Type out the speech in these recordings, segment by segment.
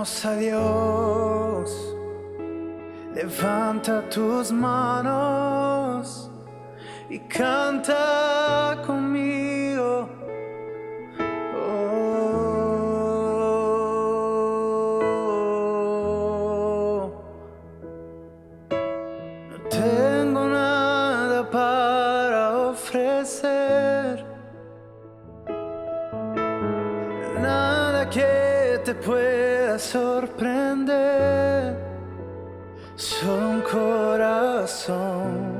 Adoramos a Dios, levanta tus manos y canta conmigo. No tengo nada para ofrecer, nada que te pueda sorprender, solo un corazón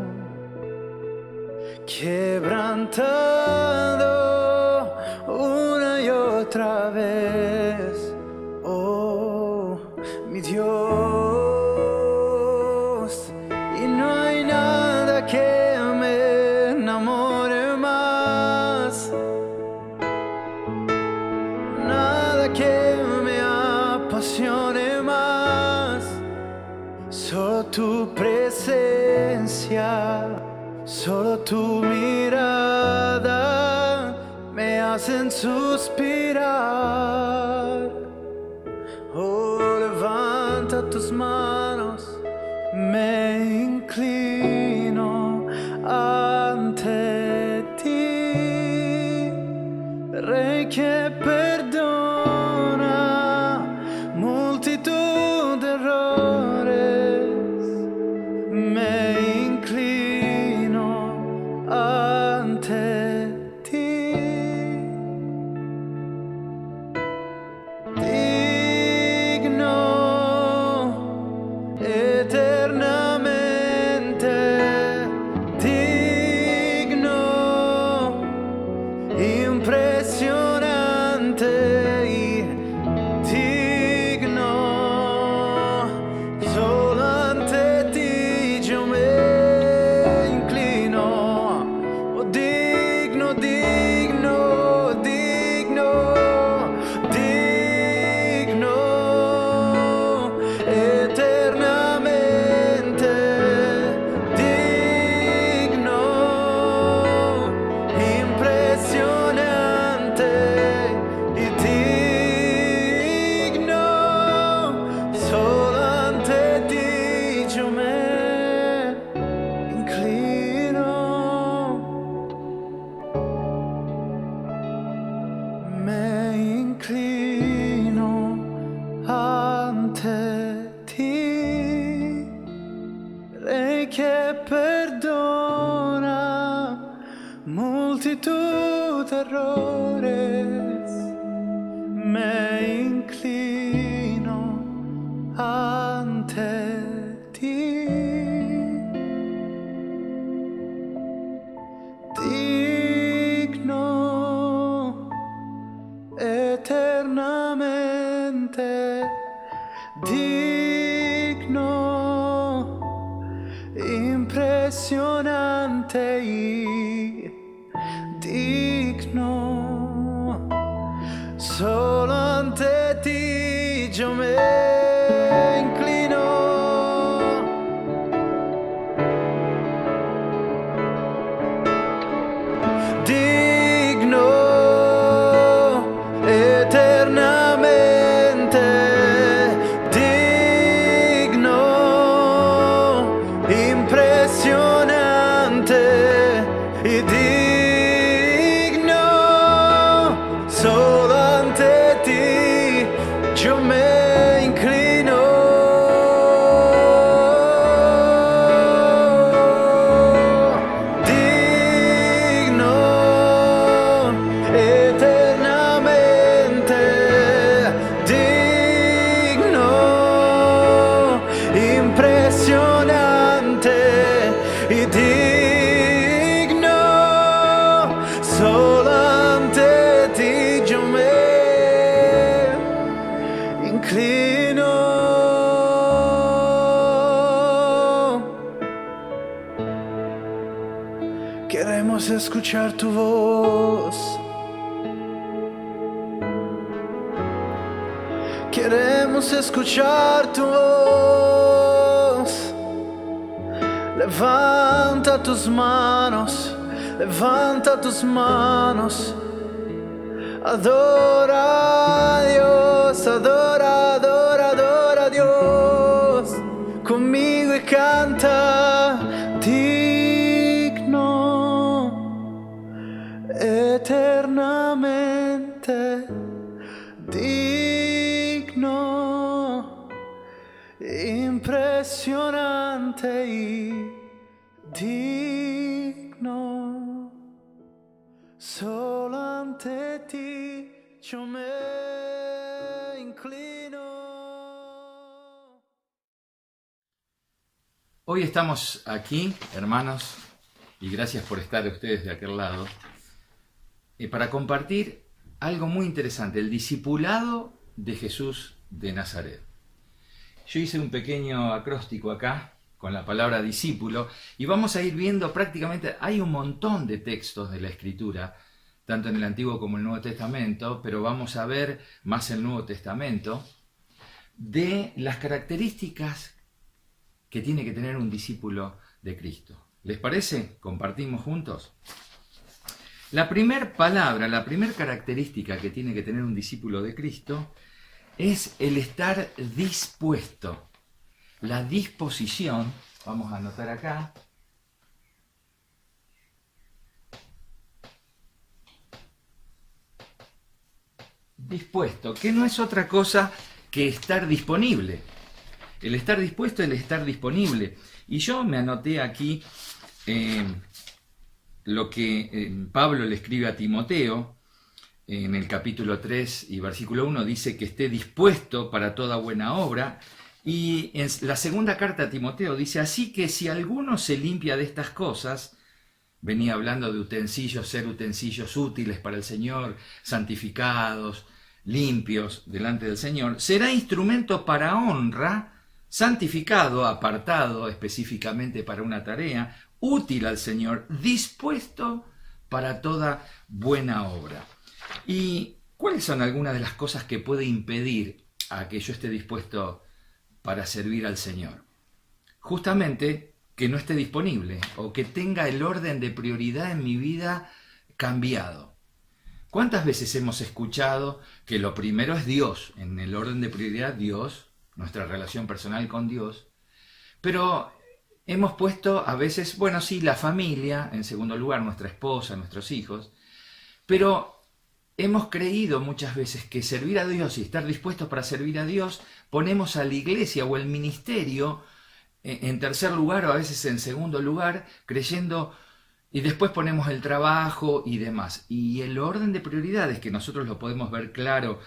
quebrantado una y otra vez. Oh, mi Dios, y no hay nada que me enamore más, nada que me apasione más, solo tu presencia, solo tu mirada me hacen suspirar. Oh, levanta tus manos, me inclino ante ti, Rey que perdona multitud de errores. Me inclino ante ti, digno eternamente, digno, impresionante y digno. Solo ante ti yo me inclino. Oh, digno, digno, digno, digno, eternamente digno, impresionante y digno. Solo ante ti yo me inclino, me inclino ante ti, Rey que perdona multitud de errores. Me inclino ante ti, digno eternamente, digno, impresionante y digno. Solo ante ti yo me inclino. Digno eternamente, digno, impresionante y digno. Solo ante ti yo me inclino. Digno eternamente, digno, impresionante y digno. Solo ante ti yo me inclino. Queremos escuchar tu voz, queremos escuchar tu voz. Levanta tus manos, levanta tus manos. Adora a Dios, adora, adora. digno, eternamente digno, impresionante y digno. Solo ante ti yo me inclino. Hoy estamos aquí, hermanos, y gracias por estar ustedes de aquel lado, para compartir algo muy interesante, el discipulado de Jesús de Nazaret. Yo hice un pequeño acróstico acá con la palabra discípulo y vamos a ir viendo prácticamente, hay un montón de textos de la Escritura, tanto en el Antiguo como el Nuevo Testamento, pero vamos a ver más el Nuevo Testamento, de las características que tiene que tener un discípulo de Cristo. ¿Les parece? ¿Compartimos juntos? La primera palabra, la primera característica que tiene que tener un discípulo de Cristo es el estar dispuesto. La disposición, vamos a anotar acá, dispuesto, que no es otra cosa que estar disponible. El estar dispuesto es el estar disponible. Y yo me anoté aquí lo que Pablo le escribe a Timoteo en el capítulo 3 y versículo 1, dice que esté dispuesto para toda buena obra. Y en la segunda carta a Timoteo dice, así que si alguno se limpia de estas cosas, venía hablando de utensilios, ser utensilios útiles para el Señor, santificados, limpios delante del Señor, será instrumento para honra, santificado, apartado específicamente para una tarea, útil al Señor, dispuesto para toda buena obra. ¿Y cuáles son algunas de las cosas que puede impedir a que yo esté dispuesto para servir al Señor? Justamente que no esté disponible o que tenga el orden de prioridad en mi vida cambiado. ¿Cuántas veces hemos escuchado que lo primero es Dios, en el orden de prioridad Dios, nuestra relación personal con Dios, pero hemos puesto a veces, bueno, sí, la familia, en segundo lugar, nuestra esposa, nuestros hijos, pero hemos creído muchas veces que servir a Dios y estar dispuestos para servir a Dios, ponemos a la iglesia o el ministerio en tercer lugar o a veces en segundo lugar, creyendo, y después ponemos el trabajo y demás. Y el orden de prioridades, que nosotros lo podemos ver claro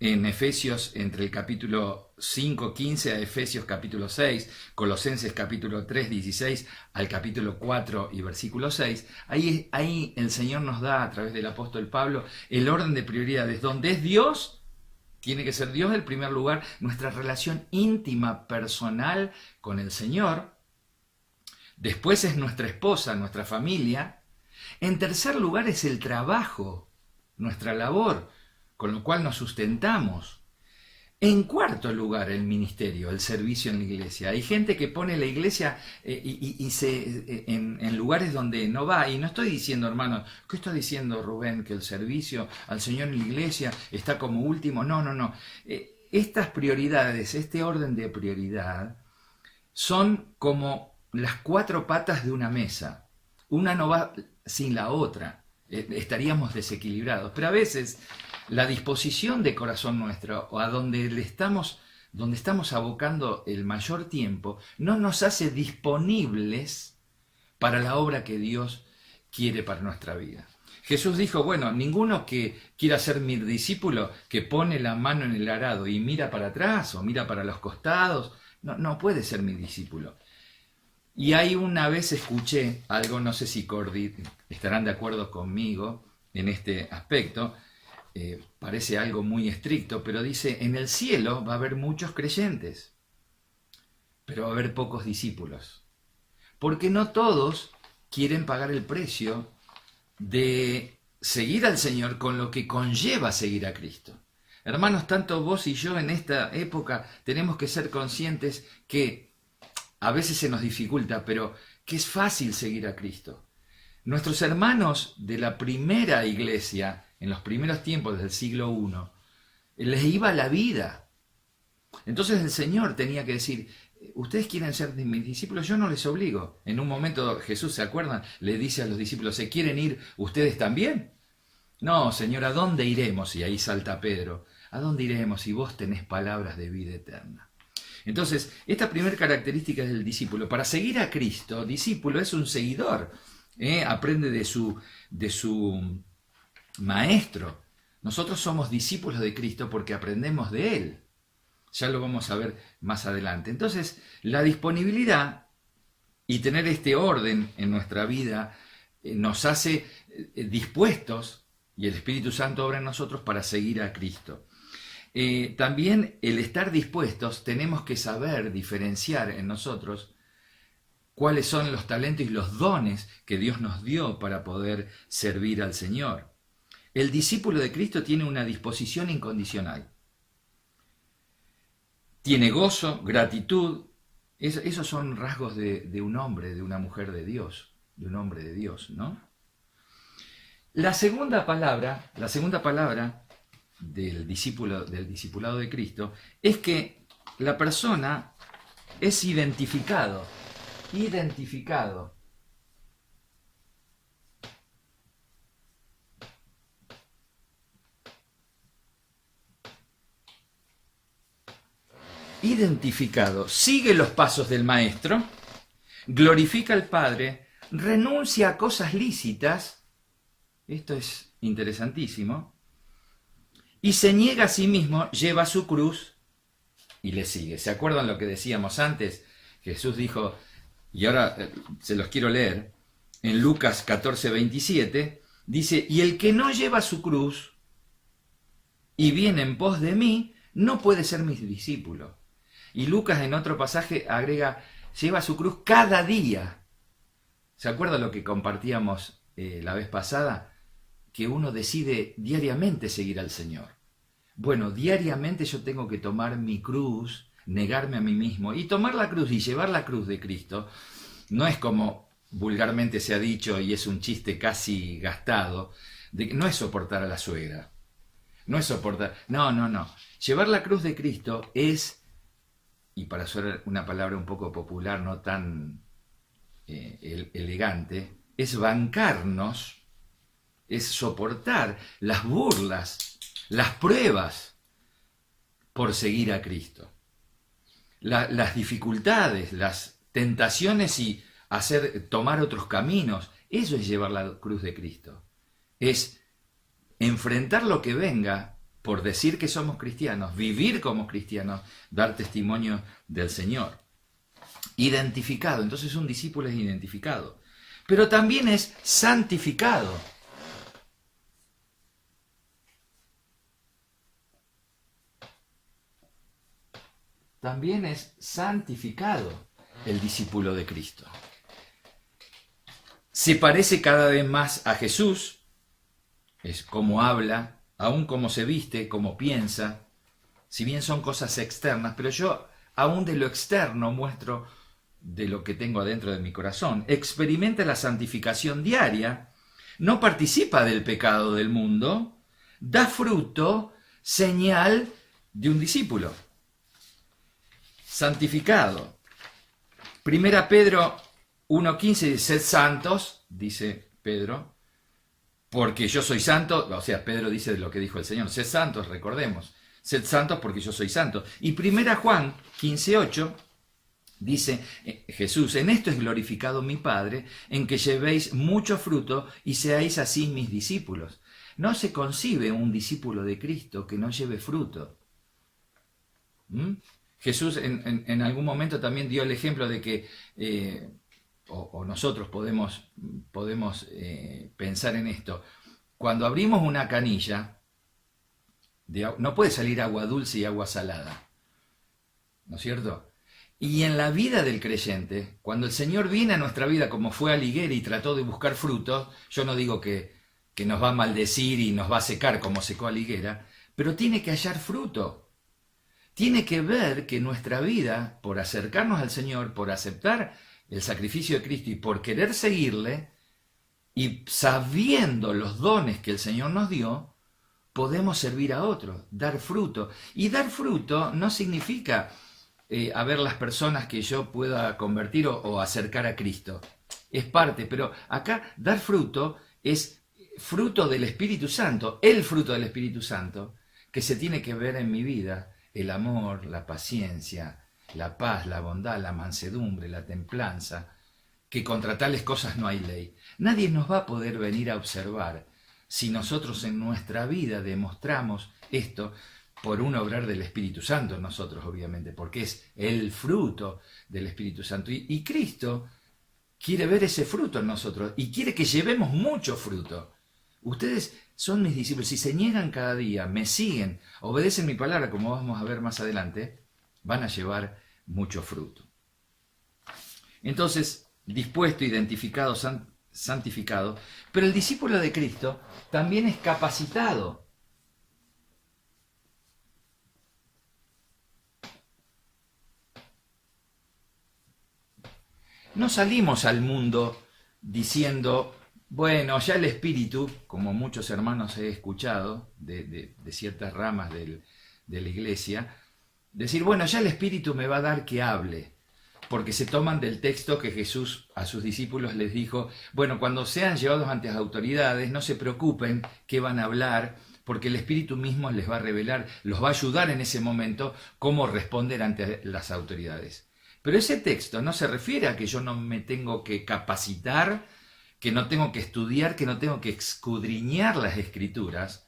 en Efesios, entre el capítulo 5, 15 a Efesios capítulo 6, Colosenses capítulo 3, 16 al capítulo 4 y versículo 6, ahí el Señor nos da a través del apóstol Pablo el orden de prioridades, donde es Dios, tiene que ser Dios el primer lugar, nuestra relación íntima, personal con el Señor, después es nuestra esposa, nuestra familia, en tercer lugar es el trabajo, nuestra labor, con lo cual nos sustentamos. En cuarto lugar, el ministerio, el servicio en la iglesia. Hay gente que pone la iglesia en lugares donde no va. Y no estoy diciendo, hermano, ¿qué está diciendo Rubén? Que el servicio al Señor en la iglesia está como último. No. Estas prioridades, este orden de prioridad, son como las cuatro patas de una mesa. Una no va sin la otra. Estaríamos desequilibrados. Pero a veces la disposición de corazón nuestro o a donde estamos abocando el mayor tiempo no nos hace disponibles para la obra que Dios quiere para nuestra vida. Jesús dijo, bueno, ninguno que quiera ser mi discípulo, que pone la mano en el arado y mira para atrás o mira para los costados, no puede ser mi discípulo. Y ahí una vez escuché algo, no sé si estarán de acuerdo conmigo en este aspecto, parece algo muy estricto, pero dice, en el cielo va a haber muchos creyentes, pero va a haber pocos discípulos, porque no todos quieren pagar el precio de seguir al Señor con lo que conlleva seguir a Cristo. Hermanos, tanto vos y yo en esta época tenemos que ser conscientes que a veces se nos dificulta, pero que es fácil seguir a Cristo. Nuestros hermanos de la primera iglesia, en los primeros tiempos del siglo I, les iba la vida. Entonces el Señor tenía que decir, ustedes quieren ser de mis discípulos, yo no les obligo. En un momento Jesús, ¿se acuerdan? Le dice a los discípulos, ¿se quieren ir ustedes también? No, Señor, ¿a dónde iremos? Y ahí salta Pedro. ¿A dónde iremos si vos tenés palabras de vida eterna? Entonces, esta primera característica del discípulo. Para seguir a Cristo, discípulo es un seguidor. Aprende de su maestro. Nosotros somos discípulos de Cristo porque aprendemos de Él. Ya lo vamos a ver más adelante. Entonces, la disponibilidad y tener este orden en nuestra vida nos hace dispuestos, y el Espíritu Santo obra en nosotros para seguir a Cristo. También el estar dispuestos, tenemos que saber diferenciar en nosotros cuáles son los talentos y los dones que Dios nos dio para poder servir al Señor. El discípulo de Cristo tiene una disposición incondicional. Tiene gozo, gratitud. Esos son rasgos de un hombre, de una mujer de Dios, de un hombre de Dios, ¿no? La segunda palabra del discipulado de Cristo es que la persona es identificado. Sigue los pasos del Maestro, glorifica al Padre, renuncia a cosas lícitas, esto es interesantísimo, y se niega a sí mismo, lleva su cruz y le sigue. ¿Se acuerdan lo que decíamos antes? Jesús dijo, y ahora se los quiero leer, en Lucas 14:27, dice, y el que no lleva su cruz y viene en pos de mí, no puede ser mi discípulo. Y Lucas en otro pasaje agrega, lleva su cruz cada día. ¿Se acuerdan lo que compartíamos la vez pasada? Que uno decide diariamente seguir al Señor. Bueno, diariamente yo tengo que tomar mi cruz, negarme a mí mismo, y tomar la cruz y llevar la cruz de Cristo, no es como vulgarmente se ha dicho, y es un chiste casi gastado, no es soportar a la suegra, no es soportar, no. Llevar la cruz de Cristo es, y para usar una palabra un poco popular, no tan elegante, es bancarnos, es soportar las burlas, las pruebas por seguir a Cristo. Las dificultades, las tentaciones y tomar otros caminos, eso es llevar la cruz de Cristo. Es enfrentar lo que venga por decir que somos cristianos, vivir como cristianos, dar testimonio del Señor. Identificado, entonces un discípulo es identificado, pero también es santificado. También es santificado el discípulo de Cristo. Se parece cada vez más a Jesús, es como habla, aún como se viste, como piensa, si bien son cosas externas, pero yo aún de lo externo muestro de lo que tengo adentro de mi corazón. Experimenta la santificación diaria, no participa del pecado del mundo, da fruto, señal de un discípulo. Santificado. Primera Pedro 1:15 dice, sed santos, dice Pedro, porque yo soy santo, o sea, Pedro dice lo que dijo el Señor, sed santos, recordemos, sed santos porque yo soy santo. Y Primera Juan 15:8 dice Jesús, en esto es glorificado mi Padre, en que llevéis mucho fruto y seáis así mis discípulos. No se concibe un discípulo de Cristo que no lleve fruto. Jesús en algún momento también dio el ejemplo de que, o nosotros podemos pensar en esto, cuando abrimos una canilla, no puede salir agua dulce y agua salada, ¿no es cierto? Y en la vida del creyente, cuando el Señor viene a nuestra vida como fue a la higuera y trató de buscar frutos, yo no digo que nos va a maldecir y nos va a secar como secó a la higuera, pero tiene que hallar fruto. Tiene que ver que nuestra vida, por acercarnos al Señor, por aceptar el sacrificio de Cristo y por querer seguirle, y sabiendo los dones que el Señor nos dio, podemos servir a otros, dar fruto. Y dar fruto no significa a ver las personas que yo pueda convertir o acercar a Cristo. Es parte, pero acá dar fruto es fruto del Espíritu Santo, el fruto del Espíritu Santo, que se tiene que ver en mi vida: el amor, la paciencia, la paz, la bondad, la mansedumbre, la templanza, que contra tales cosas no hay ley. Nadie nos va a poder venir a observar si nosotros en nuestra vida demostramos esto por un obrar del Espíritu Santo en nosotros, obviamente, porque es el fruto del Espíritu Santo. Y Cristo quiere ver ese fruto en nosotros y quiere que llevemos mucho fruto. Ustedes son mis discípulos. Si se niegan cada día, me siguen, obedecen mi palabra, como vamos a ver más adelante, van a llevar mucho fruto. Entonces, dispuesto, identificado, santificado, pero el discípulo de Cristo también es capacitado. No salimos al mundo diciendo, bueno, ya el Espíritu, como muchos hermanos he escuchado de ciertas ramas de la iglesia, decir, bueno, ya el Espíritu me va a dar que hable, porque se toman del texto que Jesús a sus discípulos les dijo, bueno, cuando sean llevados ante las autoridades, no se preocupen qué van a hablar, porque el Espíritu mismo les va a revelar, los va a ayudar en ese momento cómo responder ante las autoridades. Pero ese texto no se refiere a que yo no me tengo que capacitar, que no tengo que estudiar, que no tengo que escudriñar las Escrituras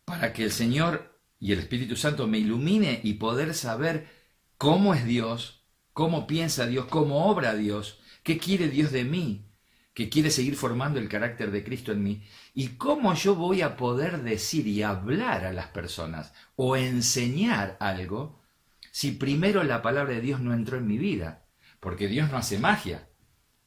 para que el Señor y el Espíritu Santo me ilumine y poder saber cómo es Dios, cómo piensa Dios, cómo obra Dios, qué quiere Dios de mí, que quiere seguir formando el carácter de Cristo en mí, y cómo yo voy a poder decir y hablar a las personas o enseñar algo si primero la palabra de Dios no entró en mi vida, porque Dios no hace magia.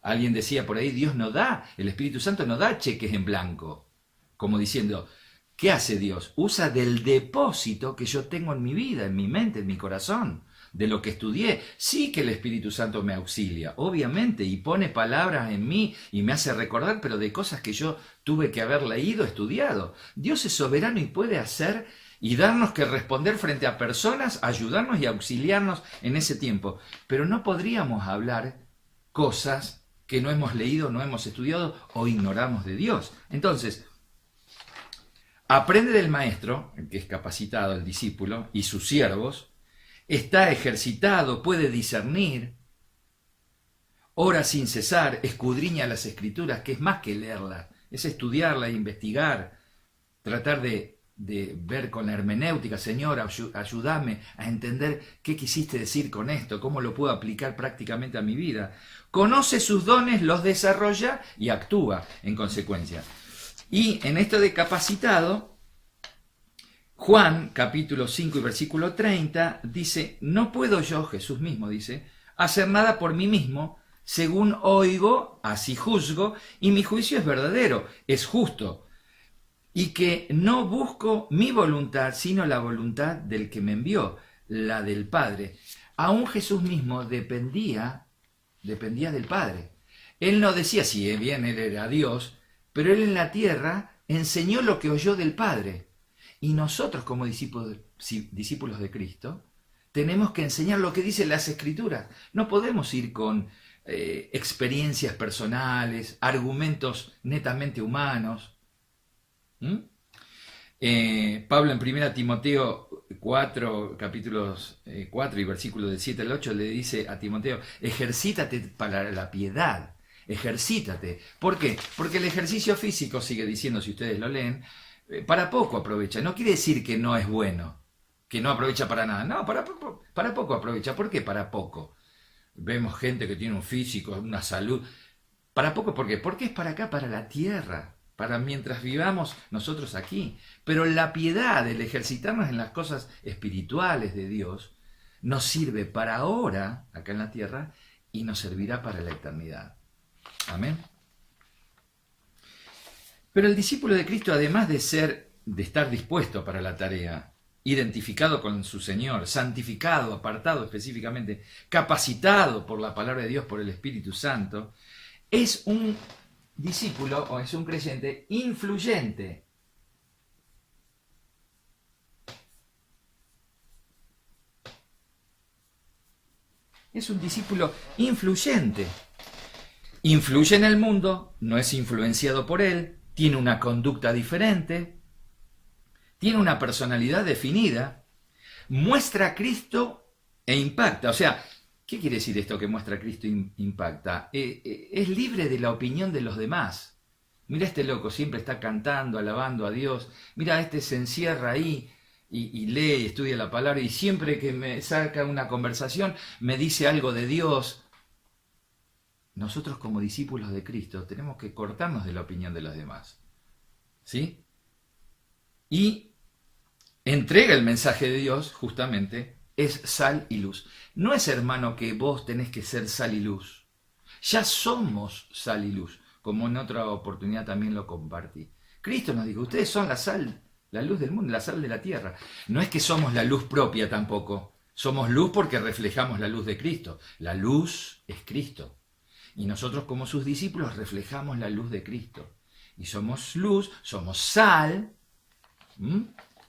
Alguien decía por ahí, Dios no da, el Espíritu Santo no da cheques en blanco, como diciendo, ¿qué hace Dios? Usa del depósito que yo tengo en mi vida, en mi mente, en mi corazón, de lo que estudié. Sí que el Espíritu Santo me auxilia, obviamente, y pone palabras en mí y me hace recordar, pero de cosas que yo tuve que haber leído, estudiado. Dios es soberano y puede hacer y darnos que responder frente a personas, ayudarnos y auxiliarnos en ese tiempo. Pero no podríamos hablar cosas que no hemos leído, no hemos estudiado o ignoramos de Dios. Entonces, aprende del maestro, el que es capacitado, el discípulo, y sus siervos, está ejercitado, puede discernir, ora sin cesar, escudriña las Escrituras, que es más que leerlas, es estudiarlas, investigar, tratar de ver con la hermenéutica, Señor, ayúdame a entender qué quisiste decir con esto, cómo lo puedo aplicar prácticamente a mi vida. Conoce sus dones, los desarrolla y actúa en consecuencia. Y en esto de capacitado, Juan capítulo 5 y versículo 30 dice, no puedo yo, Jesús mismo dice, hacer nada por mí mismo, según oigo, así juzgo, y mi juicio es verdadero, es justo, y que no busco mi voluntad, sino la voluntad del que me envió, la del Padre. Aún Jesús mismo dependía del Padre. Él no decía, si bien él era Dios, pero él en la tierra enseñó lo que oyó del Padre. Y nosotros como discípulos de Cristo tenemos que enseñar lo que dicen las Escrituras. No podemos ir con experiencias personales, argumentos netamente humanos. Pablo en 1 Timoteo 4, capítulos 4 y versículos del 7 al 8 le dice a Timoteo, ejercítate para la piedad, ejercítate. ¿Por qué? Porque el ejercicio físico, sigue diciendo si ustedes lo leen, para poco aprovecha. No quiere decir que no es bueno, que no aprovecha para nada. No, para poco aprovecha. ¿Por qué para poco? Vemos gente que tiene un físico, una salud. Para poco, ¿por qué? Porque es para acá, para la tierra, para mientras vivamos nosotros aquí. Pero la piedad, el ejercitarnos en las cosas espirituales de Dios, nos sirve para ahora, acá en la tierra, y nos servirá para la eternidad. Amén. Pero el discípulo de Cristo, además de estar dispuesto para la tarea, identificado con su Señor, santificado, apartado específicamente, capacitado por la palabra de Dios, por el Espíritu Santo, es un discípulo o es un creyente influyente. es un discípulo influyente. Influye en el mundo, no es influenciado por él, tiene una conducta diferente, tiene una personalidad definida, muestra a Cristo e impacta. O sea, ¿qué quiere decir esto que muestra a Cristo e impacta? Es libre de la opinión de los demás. Mira, este loco siempre está cantando, alabando a Dios. Mira, este se encierra ahí y lee y estudia la palabra y siempre que me saca una conversación me dice algo de Dios. Nosotros como discípulos de Cristo tenemos que cortarnos de la opinión de los demás. ¿Sí? Y entrega el mensaje de Dios, justamente, es sal y luz. No es, hermano, que vos tenés que ser sal y luz. Ya somos sal y luz, como en otra oportunidad también lo compartí. Cristo nos dijo, ustedes son la sal, la luz del mundo, la sal de la tierra. No es que somos la luz propia tampoco. Somos luz porque reflejamos la luz de Cristo. La luz es Cristo. Y nosotros como sus discípulos reflejamos la luz de Cristo. Y somos luz, somos sal,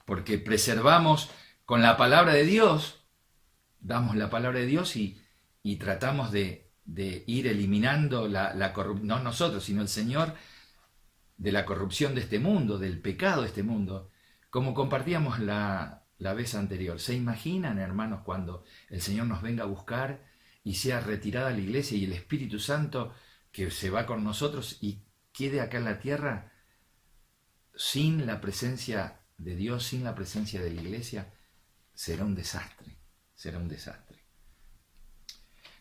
porque preservamos con la palabra de Dios, damos la palabra de Dios y tratamos de ir eliminando la corrupción, no nosotros, sino el Señor, de la corrupción de este mundo, del pecado de este mundo, como compartíamos la vez anterior. ¿Se imaginan, hermanos, cuando el Señor nos venga a buscar y sea retirada la iglesia y el Espíritu Santo que se va con nosotros y quede acá en la tierra sin la presencia de Dios, sin la presencia de la iglesia? Será un desastre, será un desastre.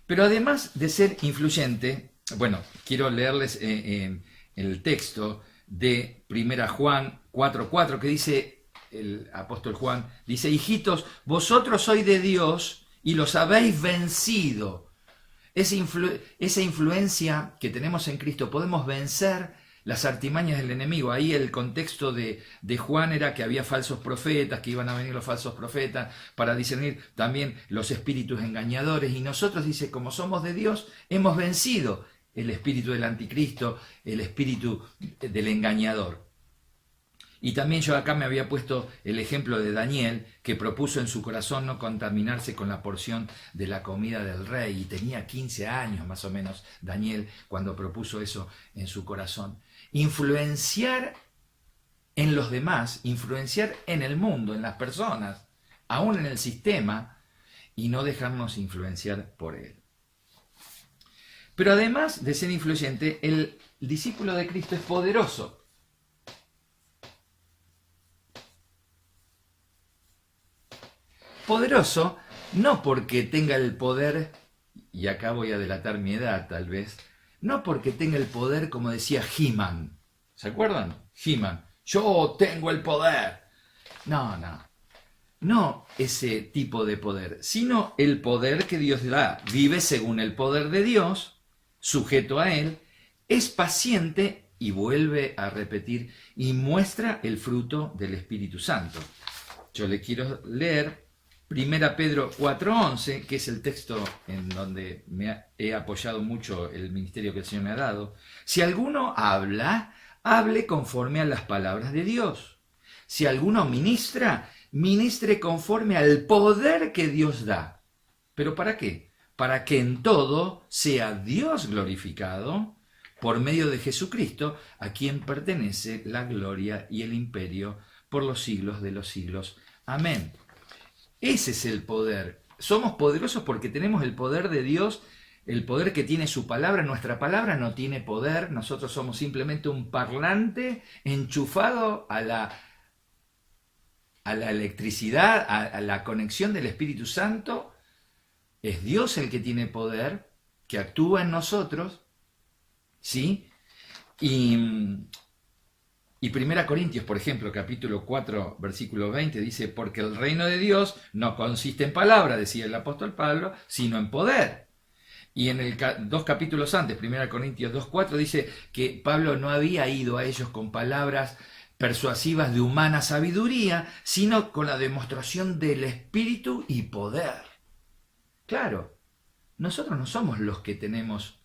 Pero además de ser influyente, bueno, quiero leerles el texto de 1 Juan 4:4 que dice, el apóstol Juan dice, hijitos, vosotros sois de Dios y los habéis vencido. Esa influencia que tenemos en Cristo, podemos vencer las artimañas del enemigo. Ahí el contexto de Juan era que había falsos profetas, que iban a venir los falsos profetas para discernir también los espíritus engañadores. Y nosotros, dice, como somos de Dios, hemos vencido el espíritu del anticristo, el espíritu del engañador. Y también yo acá me había puesto el ejemplo de Daniel, que propuso en su corazón no contaminarse con la porción de la comida del rey. Y tenía 15 años más o menos Daniel cuando propuso eso en su corazón. Influenciar en los demás, influenciar en el mundo, en las personas, aún en el sistema, y no dejarnos influenciar por él. Pero además de ser influyente, el discípulo de Cristo es poderoso. Poderoso no porque tenga el poder, y acá voy a delatar mi edad tal vez, no porque tenga el poder como decía He-Man. ¿Se acuerdan? He-Man. Yo tengo el poder. No ese tipo de poder, sino el poder que Dios da. Vive según el poder de Dios, sujeto a Él, es paciente y vuelve a repetir y muestra el fruto del Espíritu Santo. Yo le quiero leer 1 Pedro 4:11, que es el texto en donde me he apoyado mucho el ministerio que el Señor me ha dado. Si alguno habla, hable conforme a las palabras de Dios. Si alguno ministra, ministre conforme al poder que Dios da. ¿Pero para qué? Para que en todo sea Dios glorificado por medio de Jesucristo, a quien pertenece la gloria y el imperio por los siglos de los siglos. Amén. Ese es el poder. Somos poderosos porque tenemos el poder de Dios, el poder que tiene su palabra. Nuestra palabra no tiene poder, nosotros somos simplemente un parlante enchufado a la electricidad, a la conexión del Espíritu Santo. Es Dios el que tiene poder, que actúa en nosotros, ¿sí? Y 1 Corintios, por ejemplo, capítulo 4, versículo 20, dice, porque el reino de Dios no consiste en palabra, decía el apóstol Pablo, sino en poder. Y en dos capítulos antes, 1 Corintios 2:4, dice que Pablo no había ido a ellos con palabras persuasivas de humana sabiduría, sino con la demostración del Espíritu y poder. Claro, nosotros no somos los que tenemos,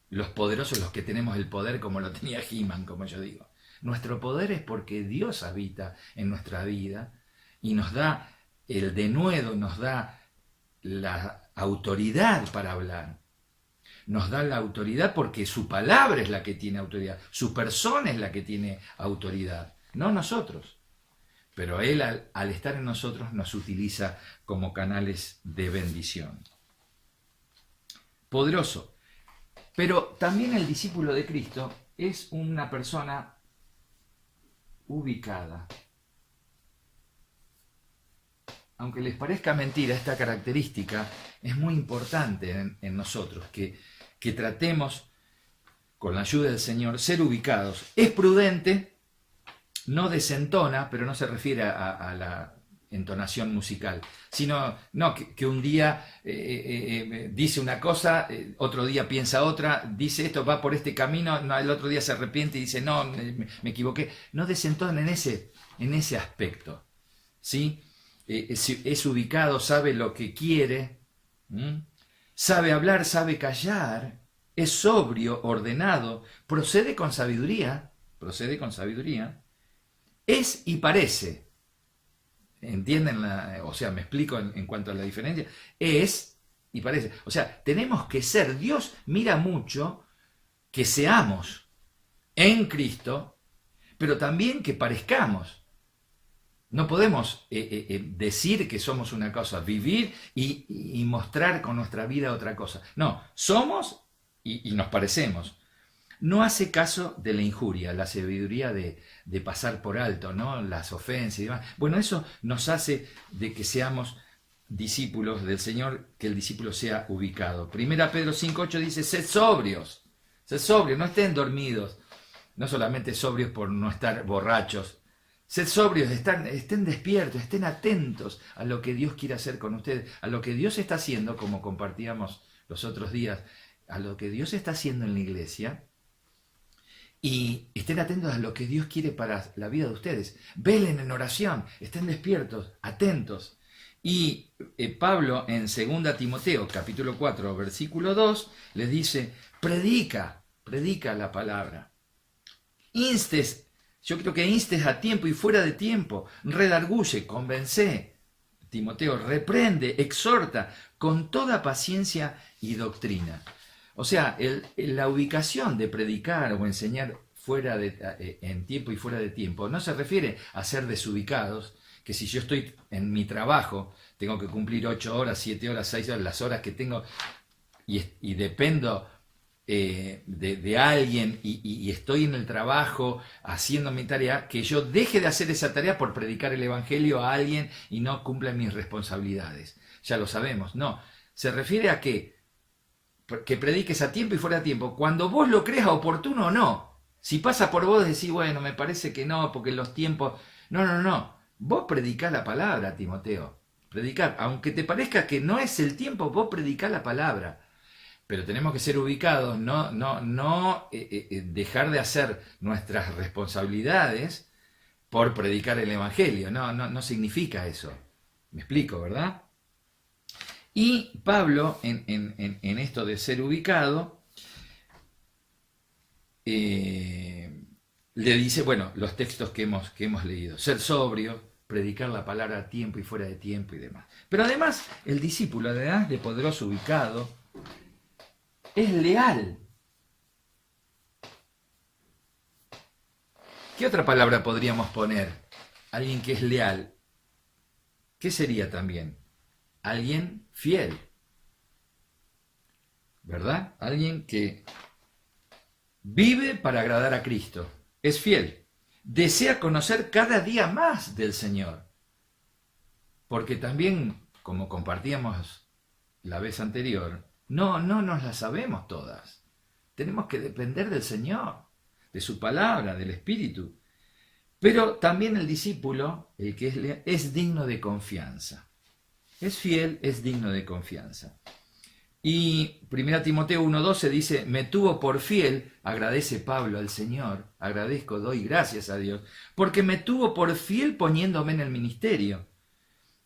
los poderosos, los que tenemos el poder como lo tenía He-Man, como yo digo. Nuestro poder es porque Dios habita en nuestra vida y nos da el denuedo, nos da la autoridad para hablar. Nos da la autoridad porque su palabra es la que tiene autoridad, su persona es la que tiene autoridad, no nosotros. Pero Él al estar en nosotros nos utiliza como canales de bendición. Poderoso. Pero también el discípulo de Cristo es una persona ubicada. Aunque les parezca mentira, esta característica es muy importante en nosotros, que tratemos, con la ayuda del Señor, ser ubicados. Es prudente, no desentona, pero no se refiere a la entonación musical, sino que un día dice una cosa, otro día piensa otra, dice esto, va por este camino, no, el otro día se arrepiente y dice, no, me equivoqué. No desentona en ese aspecto, ¿sí? Es ubicado, sabe lo que quiere, sabe hablar, sabe callar, es sobrio, ordenado, procede con sabiduría, es y parece. ¿Entienden? O sea, me explico en cuanto a la diferencia. Es y parece. O sea, tenemos que ser. Dios mira mucho que seamos en Cristo, pero también que parezcamos. No podemos decir que somos una cosa, vivir y mostrar con nuestra vida otra cosa. No, somos y nos parecemos. No hace caso de la injuria, la sabiduría de pasar por alto, ¿no? Las ofensas y demás. Bueno, eso nos hace de que seamos discípulos del Señor, que el discípulo sea ubicado. 1 Pedro 5:8 dice, sed sobrios, no estén dormidos, no solamente sobrios por no estar borrachos. Sed sobrios, estén despiertos, estén atentos a lo que Dios quiere hacer con ustedes, a lo que Dios está haciendo, como compartíamos los otros días, a lo que Dios está haciendo en la iglesia, y estén atentos a lo que Dios quiere para la vida de ustedes. Velen en oración, estén despiertos, atentos. Y Pablo en 2 Timoteo, capítulo 4, versículo 2, les dice, predica la palabra. Yo creo que instes a tiempo y fuera de tiempo, redarguye, convence, Timoteo, reprende, exhorta, con toda paciencia y doctrina. O sea, la ubicación de predicar o enseñar en tiempo y fuera de tiempo no se refiere a ser desubicados, que si yo estoy en mi trabajo, tengo que cumplir 8 horas, 7 horas, 6 horas, las horas que tengo, y dependo de alguien y estoy en el trabajo haciendo mi tarea, que yo deje de hacer esa tarea por predicar el Evangelio a alguien y no cumpla mis responsabilidades. Ya lo sabemos, no. Se refiere a que prediques a tiempo y fuera de tiempo, cuando vos lo creas oportuno o no. Si pasa por vos decís, bueno, me parece que no, porque los tiempos... No. Vos predicá la palabra, Timoteo. Predicá. Aunque te parezca que no es el tiempo, vos predicá la palabra. Pero tenemos que ser ubicados, no dejar de hacer nuestras responsabilidades por predicar el Evangelio. No significa eso. Me explico, ¿verdad? Y Pablo, en esto de ser ubicado, le dice, bueno, los textos que hemos leído, ser sobrio, predicar la palabra a tiempo y fuera de tiempo y demás. Pero además, el discípulo, además de poderoso ubicado, es leal. ¿Qué otra palabra podríamos poner? Alguien que es leal. ¿Qué sería también? Alguien fiel. ¿Verdad? Alguien que vive para agradar a Cristo. Es fiel. Desea conocer cada día más del Señor. Porque también, como compartíamos la vez anterior, no nos las sabemos todas. Tenemos que depender del Señor, de su palabra, del Espíritu. Pero también el discípulo, el que es leal, es digno de confianza. Es fiel, es digno de confianza. Y 1 Timoteo 1:12 dice, me tuvo por fiel, agradece Pablo al Señor, agradezco, doy gracias a Dios, porque me tuvo por fiel poniéndome en el ministerio.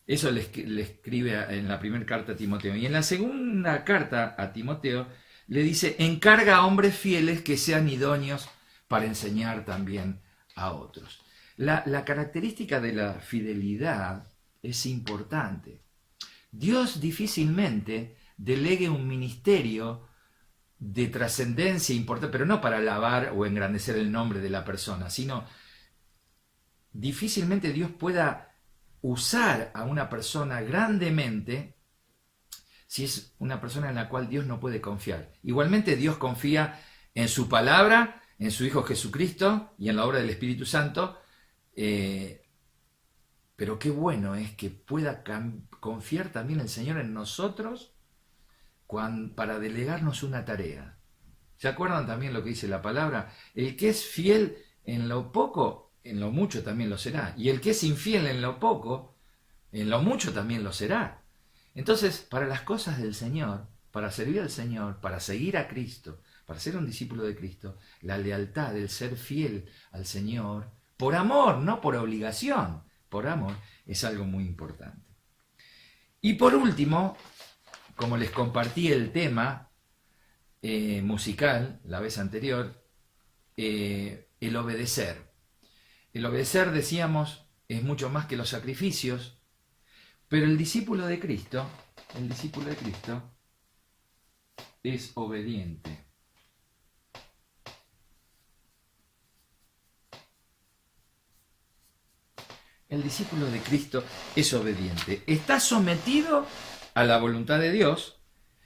Eso le escribe en la primera carta a Timoteo. Y en la segunda carta a Timoteo le dice, encarga a hombres fieles que sean idóneos para enseñar también a otros. La característica de la fidelidad es importante. Dios difícilmente delegue un ministerio de trascendencia importante, pero no para alabar o engrandecer el nombre de la persona, sino difícilmente Dios pueda usar a una persona grandemente si es una persona en la cual Dios no puede confiar. Igualmente Dios confía en su palabra, en su Hijo Jesucristo y en la obra del Espíritu Santo, pero qué bueno es que pueda confiar también el Señor en nosotros para delegarnos una tarea. ¿Se acuerdan también lo que dice la palabra? El que es fiel en lo poco, en lo mucho también lo será. Y el que es infiel en lo poco, en lo mucho también lo será. Entonces, para las cosas del Señor, para servir al Señor, para seguir a Cristo, para ser un discípulo de Cristo, la lealtad, el ser fiel al Señor, por amor, no por obligación, por amor, es algo muy importante. Y por último, como les compartí el tema musical la vez anterior, el obedecer. El obedecer, decíamos, es mucho más que los sacrificios, pero el discípulo de Cristo es obediente. El discípulo de Cristo es obediente. Está sometido a la voluntad de Dios,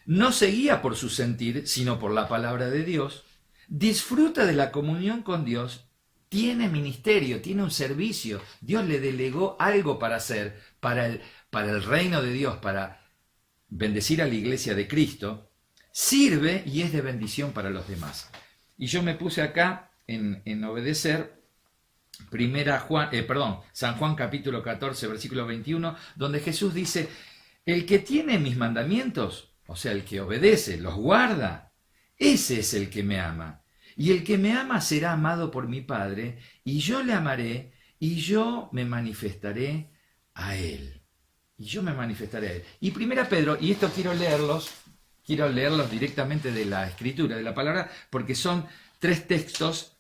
no se guía por su sentir, sino por la palabra de Dios, disfruta de la comunión con Dios, tiene ministerio, tiene un servicio, Dios le delegó algo para hacer, para el reino de Dios, para bendecir a la iglesia de Cristo, sirve y es de bendición para los demás. Y yo me puse acá en obedecer San Juan capítulo 14, versículo 21, donde Jesús dice: el que tiene mis mandamientos, o sea, el que obedece, los guarda, ese es el que me ama. Y el que me ama será amado por mi Padre, y yo le amaré, y yo me manifestaré a él. Y yo me manifestaré a él. Y 1 Pedro, y esto quiero leerlos directamente de la Escritura, de la palabra, porque son 3 textos,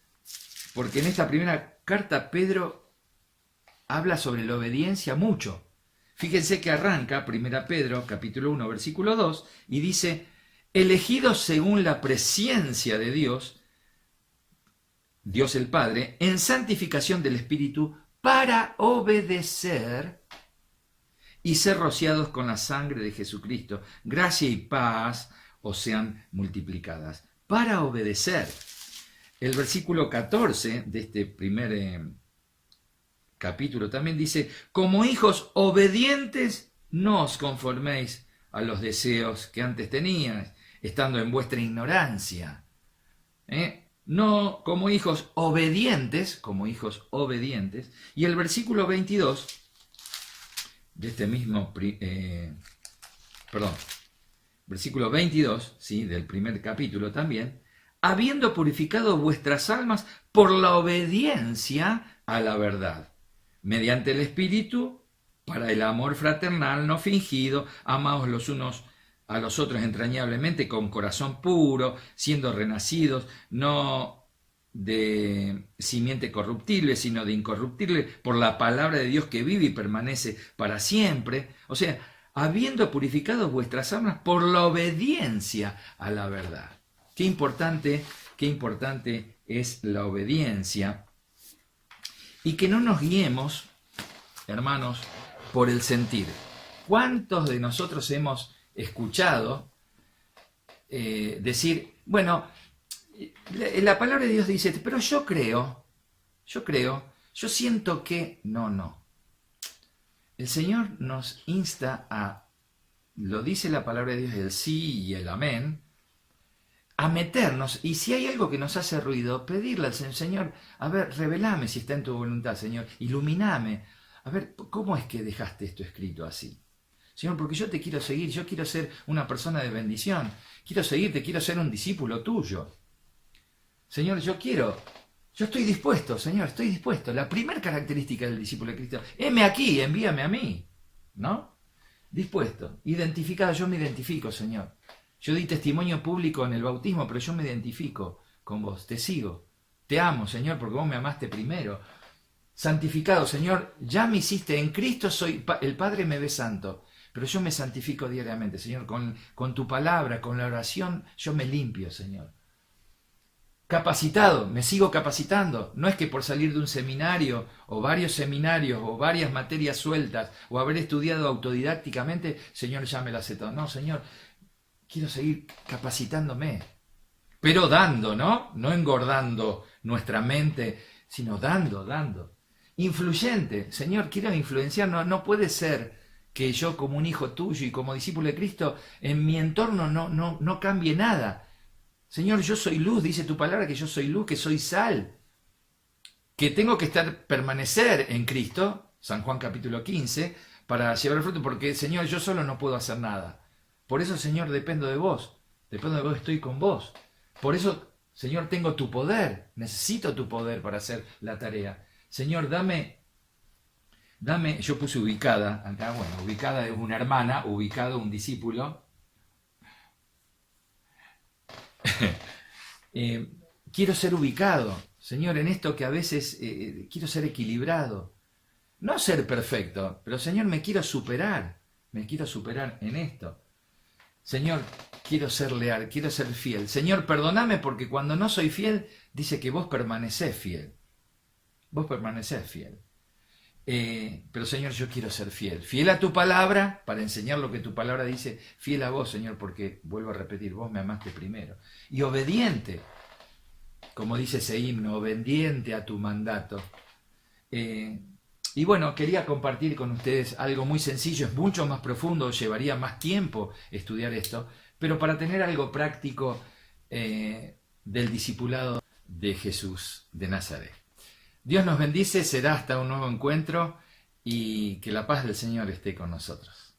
porque en esta primera carta Pedro habla sobre la obediencia mucho. Fíjense que arranca 1 Pedro capítulo 1 versículo 2 y dice: elegidos según la presciencia de Dios el Padre, en santificación del Espíritu, para obedecer y ser rociados con la sangre de Jesucristo. Gracia y paz os sean multiplicadas. Para obedecer. El versículo 14 de este primer capítulo también dice: como hijos obedientes, no os conforméis a los deseos que antes teníais, estando en vuestra ignorancia. No, como hijos obedientes. Y el versículo 22 de este mismo, versículo 22, ¿sí?, del primer capítulo también: habiendo purificado vuestras almas por la obediencia a la verdad, mediante el Espíritu, para el amor fraternal no fingido, amaos los unos a los otros entrañablemente, con corazón puro, siendo renacidos, no de simiente corruptible, sino de incorruptible, por la palabra de Dios que vive y permanece para siempre. O sea, habiendo purificado vuestras almas por la obediencia a la verdad. Qué importante es la obediencia, y que no nos guiemos, hermanos, por el sentir. ¿Cuántos de nosotros hemos escuchado decir, bueno, la palabra de Dios dice, pero yo creo, yo siento que... No. El Señor nos insta a, lo dice la palabra de Dios, el sí y el amén, a meternos, y si hay algo que nos hace ruido, pedirle al Señor: Señor, a ver, revelame si está en tu voluntad, Señor, iluminame, a ver, ¿cómo es que dejaste esto escrito así? Señor, porque yo te quiero seguir, yo quiero ser una persona de bendición, quiero seguirte, quiero ser un discípulo tuyo. Señor, yo estoy dispuesto, Señor, estoy dispuesto. La primera característica del discípulo de Cristo: heme aquí, envíame a mí, ¿no? Dispuesto, identificado, yo me identifico, Señor. Yo di testimonio público en el bautismo, pero yo me identifico con vos, te sigo, te amo, Señor, porque vos me amaste primero. Santificado, Señor, ya me hiciste, en Cristo el Padre me ve santo, pero yo me santifico diariamente, Señor, con tu palabra, con la oración, yo me limpio, Señor. Capacitado, me sigo capacitando. No es que por salir de un seminario o varios seminarios o varias materias sueltas o haber estudiado autodidácticamente, Señor, ya me las sé todo. No, Señor, quiero seguir capacitándome. Pero dando, ¿no? No engordando nuestra mente, sino dando. Influyente. Señor, quiero influenciar. No puede ser que yo como un hijo tuyo y como discípulo de Cristo en mi entorno no cambie nada. Señor, yo soy luz, dice tu palabra que yo soy luz, que soy sal, que tengo que permanecer en Cristo, San Juan capítulo 15, para llevar el fruto, porque Señor, yo solo no puedo hacer nada. Por eso, Señor, dependo de vos, estoy con vos. Por eso, Señor, tengo tu poder, necesito tu poder para hacer la tarea. Señor, dame, yo puse ubicada, acá, bueno, ubicada es una hermana, ubicado un discípulo. Quiero ser ubicado, Señor, en esto que a veces quiero ser equilibrado. No ser perfecto, pero Señor, me quiero superar en esto. Señor, quiero ser leal, quiero ser fiel. Señor, perdóname porque cuando no soy fiel, dice que vos permanecés fiel. Vos permanecés fiel. Pero Señor, yo quiero ser fiel. Fiel a tu palabra, para enseñar lo que tu palabra dice. Fiel a vos, Señor, porque, vuelvo a repetir, vos me amaste primero. Y obediente, como dice ese himno, obediente a tu mandato. Y bueno, quería compartir con ustedes algo muy sencillo, es mucho más profundo, llevaría más tiempo estudiar esto, pero para tener algo práctico del discipulado de Jesús de Nazaret. Dios nos bendice, será hasta un nuevo encuentro y que la paz del Señor esté con nosotros.